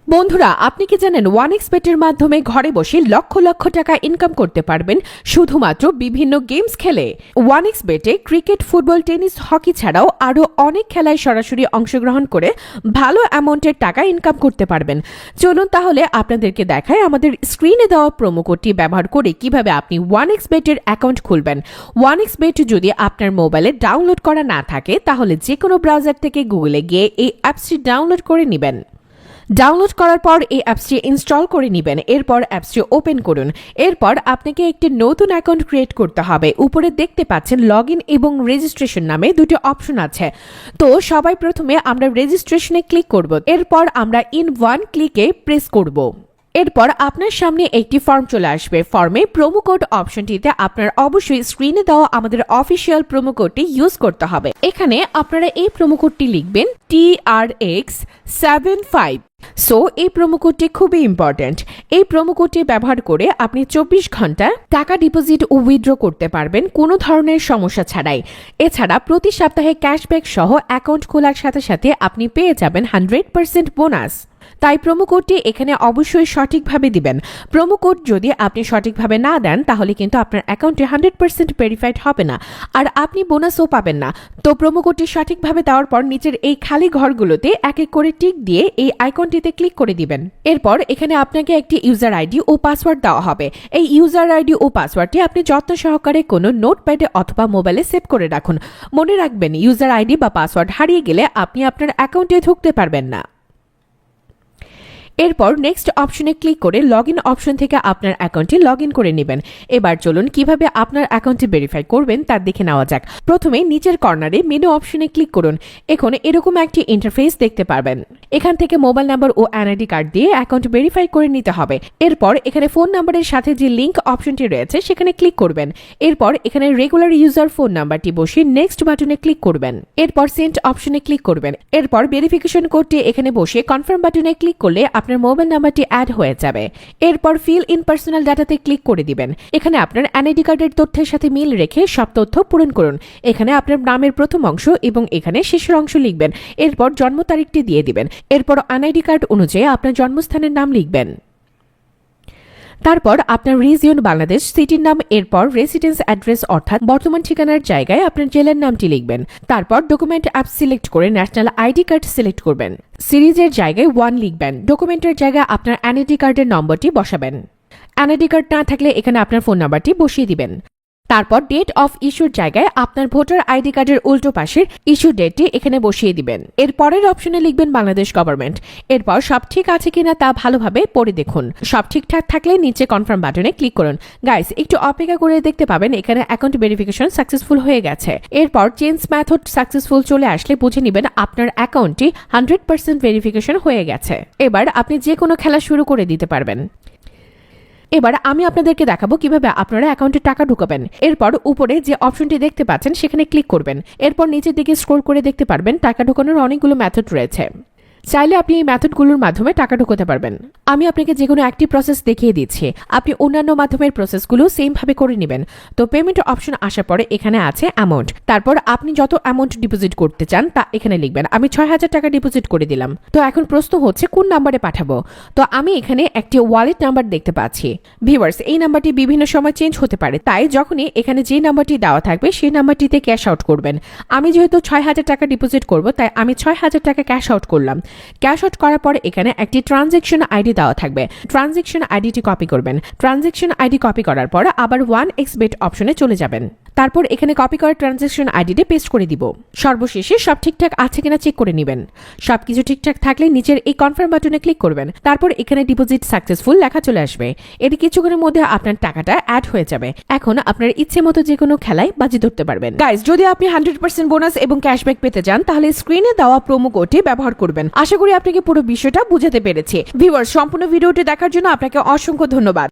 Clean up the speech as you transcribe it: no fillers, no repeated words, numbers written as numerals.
বন্ধুরা, আপনি কি জানেন ওয়ানএক্সবেটের মাধ্যমে ঘরে বসে লক্ষ লক্ষ টাকা ইনকাম করতে পারবেন শুধুমাত্র বিভিন্ন গেমস খেলে। ওয়ানএক্সবেটে ক্রিকেট, ফুটবল, টেনিস, হকি ছাড়াও আরও অনেক খেলায় সরাসরি অংশগ্রহণ করে ভালো অ্যামাউন্টের টাকা ইনকাম করতে পারবেন। চলুন তাহলে আপনাদেরকে দেখায় আমাদের স্ক্রিনে দেওয়া প্রোমো কোডটি ব্যবহার করে কিভাবে আপনি ওয়ানএক্সবেটের অ্যাকাউন্ট খুলবেন। ওয়ানএক্সবেট যদি আপনার মোবাইলে ডাউনলোড করা না থাকে তাহলে যে কোনো ব্রাউজার থেকে গুগলে গিয়ে এই অ্যাপসটি ডাউনলোড করে নেবেন। ডাউনলোড করার পর এই অ্যাপসটি ইনস্টল করে নেবেন। এরপর অ্যাপসটি ওপেন করুন। এরপর আপনাকে একটি নতুন অ্যাকাউন্ট ক্রিয়েট করতে হবে। উপরে দেখতে পাচ্ছেন লগইন এবং রেজিস্ট্রেশন নামে দুটি অপশন আছে। তো সবাই প্রথমে আমরা রেজিস্ট্রেশনে ক্লিক করব। এরপর আমরা ইন ওয়ান ক্লিকে প্রেস করব। এরপর আপনার সামনে একটি ফর্ম চলে আসবে। ফর্মে প্রোমো কোড অপশনটিতে আপনার অবশ্যই স্ক্রিনে দেওয়া আমাদের অফিসিয়াল প্রোমো কোডটি ইউজ করতে হবে। এখানে আপনারা এই প্রোমো কোডটি লিখবেন TRX75। সো এই প্রোমো কোডটি খুবই ইম্পর্ট্যান্ট। এই প্রোমো কোডটি ব্যবহার করে আপনি 24 ঘন্টা টাকা ডিপোজিট ও উইথড্র করতে পারবেন কোনো ধরনের সমস্যা ছাড়াই। এছাড়া প্রতি সপ্তাহে ক্যাশব্যাক সহ অ্যাকাউন্ট খোলার সাথে সাথে আপনি পেয়ে যাবেন 100% বোনাস। তাই প্রোমো কোডটি এখানে অবশ্যই সঠিকভাবে দিবেন। প্রোমো কোড যদি আপনি সঠিকভাবে না দেন তাহলে কিন্তু আপনার অ্যাকাউন্টে 100% ভেরিফাইড হবে না, আর আপনি বোনাসও পাবেন না। তো প্রোমো কোডটি সঠিকভাবে দেওয়ার পর নিচের এই খালি ঘরগুলোতে এক এক করে টিক দিয়ে এই আইকনটিতে ক্লিক করে দিবেন। এরপর এখানে আপনাকে একটি ইউজার আইডি ও পাসওয়ার্ড দেওয়া হবে। এই ইউজার আইডি ও পাসওয়ার্ডটি আপনি যত্ন সহকারে কোনো নোটপ্যাডে অথবা মোবাইলে সেভ করে রাখুন। মনে রাখবেন, ইউজার আইডি বা পাসওয়ার্ড হারিয়ে গেলে আপনি আপনার অ্যাকাউন্টে ঢুকতে পারবেন না। এরপর নেক্সট অপশনে ক্লিক করে লগইন অপশন থেকে আপনার অ্যাকাউন্টটি লগইন করে নেবেন। এবার চলুন কিভাবে আপনার অ্যাকাউন্টটি ভেরিফাই করবেন তা দেখে নেওয়া যাক। প্রথমে নিচের কর্নারে মেনু অপশনে ক্লিক করুন। এখন এরকম একটি ইন্টারফেস দেখতে পারবেন। এখান থেকে মোবাইল নাম্বার ও এনআইডি কার্ড দিয়ে অ্যাকাউন্ট ভেরিফাই করে নিতে হবে। এরপর এখানে ফোন নাম্বারের সাথে যে লিংক অপশনটি রয়েছে সেখানে ক্লিক করবেন। এরপর এখানে রেগুলার ইউজার ফোন নাম্বারটি বসিয়ে নেক্সট বাটনে ক্লিক করবেন। এরপর সেন্ড অপশনে ক্লিক করবেন। এরপর ভেরিফিকেশন কোডটি এখানে বসিয়ে কনফার্ম বাটনে ক্লিক করলে আপনার মোবাইল নাম্বারটি অ্যাড হয়ে যাবে। এরপর ফিল ইন পার্সোনাল ডাটাতে ক্লিক করে দিবেন। এখানে আপনার এনআইডি কার্ডের তথ্যের সাথে মিল রেখে সব তথ্য পূরণ করুন। এখানে আপনার নামের প্রথম অংশ এবং এখানে শেষের অংশ লিখবেন। এরপর জন্ম তারিখটি দিয়ে দিবেন। এরপর এনআইডি কার্ড অনুযায়ী আপনার জন্মস্থানের নাম লিখবেন। তারপর আপনার রিজিয়ন বাংলাদেশ, সিটির নাম, এরপর রেসিডেন্স অ্যাড্রেস অর্থাৎ বর্তমান ঠিকানার জায়গায় আপনার জেলার নামটি লিখবেন। তারপর ডকুমেন্ট অ্যাপ সিলেক্ট করে ন্যাশনাল আইডি কার্ড সিলেক্ট করবেন। সিরিজের জায়গায় 1 লিখবেন। ডকুমেন্টের জায়গায় আপনার এনআইডি কার্ডের নম্বরটি বসাবেন। এনআইডি কার্ড না থাকলে এখানে আপনার ফোন নাম্বারটি বসিয়ে দিবেন। তারপর ডেট অফ ইস্যুর জায়গায় আপনার ভোটার আইডি কার্ডের উল্টো পাশের ইস্যু ডেটটি এখানে বসিয়ে দিবেন। এর পরের অপশনে লিখবেন বাংলাদেশ গভর্নমেন্ট। এরপর সব ঠিক আছে কিনা তা ভালোভাবে পড়ে দেখুন। সব ঠিকঠাক থাকলে নিচে কনফার্ম বাটনে ক্লিক করুন। গাইস, একটু অপেক্ষা করে দেখতে পাবেন এখানে অ্যাকাউন্ট ভেরিফিকেশন সাকসেসফুল হয়ে গেছে। এরপর চেঞ্জ মেথড সাকসেসফুল চলে আসলে বুঝে নেবেন আপনার অ্যাকাউন্টটি 100% ভেরিফিকেশন হয়ে গেছে। এবার আপনি যে কোনো খেলা শুরু করে দিতে পারবেন। এবার আমি আপনাদেরকে দেখাবো কিভাবে আপনারা অ্যাকাউন্টে টাকা ঢুকাবেন। এরপর উপরে যে অপশনটি দেখতে পাচ্ছেন সেখানে ক্লিক করবেন। এরপর নিচের দিকে স্ক্রল করে দেখতে পারবেন টাকা ঢোকানোর অনেকগুলো মেথড রয়েছে। চাইলে আপনি এই মেথডগুলোর মাধ্যমে টাকা ঢোকাতে পারবেন। আমি আপনাকে যে কোনো একটি প্রসেস দেখিয়ে দিচ্ছি, আপনি অন্যান্য মাধ্যমের প্রসেসগুলো সেম ভাবে করে নেবেন। তো পেমেন্ট অপশন আসার পরে এখানে আছে অ্যামাউন্ট। তারপর আপনি যত অ্যামাউন্ট ডিপোজিট করতে চান তা এখানে লিখবেন। আমি 6000 টাকা ডিপোজিট করে দিলাম। তো এখন প্রশ্ন হচ্ছে কোন নাম্বারে পাঠাবো। তো আমি এখানে একটি ওয়ালেট নাম্বার দেখতে পাচ্ছি। ভিউয়ার্স, এই নাম্বারটি বিভিন্ন সময় চেঞ্জ হতে পারে, তাই যখনই এখানে যে নাম্বারটি দেওয়া থাকবে সেই নাম্বারটিতে ক্যাশ আউট করবেন। আমি যেহেতু 6000 টাকা ডিপোজিট করব তাই আমি 6000 টাকা ক্যাশ আউট করলাম। ক্যাশ আউট করার পরে এখানে একটি ট্রানজ্যাকশন আইডি দেওয়া থাকবে। ট্রানজ্যাকশন আইডিটি কপি করবেন। ট্রানজ্যাকশন আইডি কপি করার পর আবার ওয়ানএক্সবেট অপশনে চলে যাবেন। তারপর এখানে কপি করা ট্রানজ্যাকশন আইডিতে পেস্ট করে দিব। সর্বশেষে সব ঠিকঠাক আছে কিনা চেক করে নেবেন। সবকিছু ঠিকঠাক থাকলে নিচের এই কনফার্ম বাটনে ক্লিক করবেন। তারপর এখানে ডিপোজিট সাকসেসফুল লেখা চলে আসবে। এটি কিছুক্ষণের মধ্যে আপনার টাকাটা অ্যাড হয়ে যাবে। এখন আপনার ইচ্ছে মতো যে কোনো খেলায় বাজি ধরতে পারবেন। গাইস, যদি আপনি 100% বোনাস এবং ক্যাশব্যাক পেতে চান তাহলে স্ক্রিনে দেওয়া প্রোমো কোডটি ব্যবহার করবেন। আশা করি আপনাকে পুরো বিষয়টা বুঝাতে পেরেছি। ভিউয়ার্স, সম্পূর্ণ ভিডিওটি দেখার জন্য আপনাকে অসংখ্য ধন্যবাদ।